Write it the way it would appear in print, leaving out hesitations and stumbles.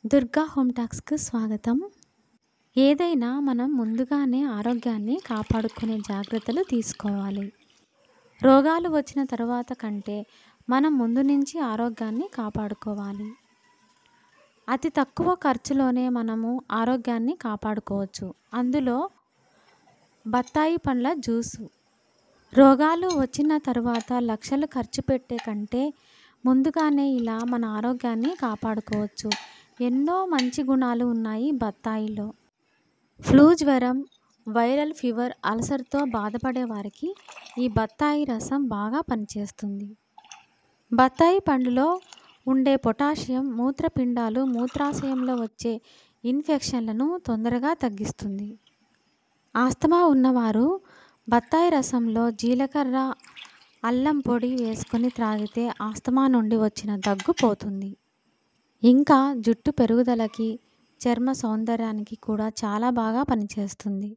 Durga home టాక్స్‌కు స్వాగతం. ఏదైనా మనం ముందుగానే ఆరోగ్యాన్ని కాపాడుకునే జాగ్రత్తలు తీసుకోవాలి. రోగాలు వచ్చిన తరువాత కంటే మనం ముందు నుంచి ఆరోగ్యాన్ని కాపాడుకోవాలి. అతి తక్కువ ఖర్చులోనే మనము ఆరోగ్యాన్ని కాపాడుకోవచ్చు. అందులో బత్తాయి పండ్ల జ్యూసు. రోగాలు వచ్చిన తరువాత లక్షలు ఖర్చు పెట్టే కంటే ముందుగానే ఇలా మన ఆరోగ్యాన్ని కాపాడుకోవచ్చు. ఎన్నో మంచి గుణాలు ఉన్నాయి బత్తాయిలో. ఫ్లూ జ్వరం, వైరల్ ఫీవర్, అల్సర్‌తో బాధపడే వారికి ఈ బత్తాయి రసం బాగా పనిచేస్తుంది. బత్తాయి పండులో ఉండే పొటాషియం మూత్రపిండాలు, మూత్రాశయంలో వచ్చే ఇన్ఫెక్షన్లను తొందరగా తగ్గిస్తుంది. ఆస్తమా ఉన్నవారు బత్తాయి రసంలో జీలకర్ర, అల్లం పొడి వేసుకొని త్రాగితే ఆస్తమా నుండి వచ్చిన దగ్గు పోతుంది. ఇంకా జుట్టు పెరుగుదలకి, చర్మ సౌందర్యానికి కూడా చాలా బాగా పనిచేస్తుంది.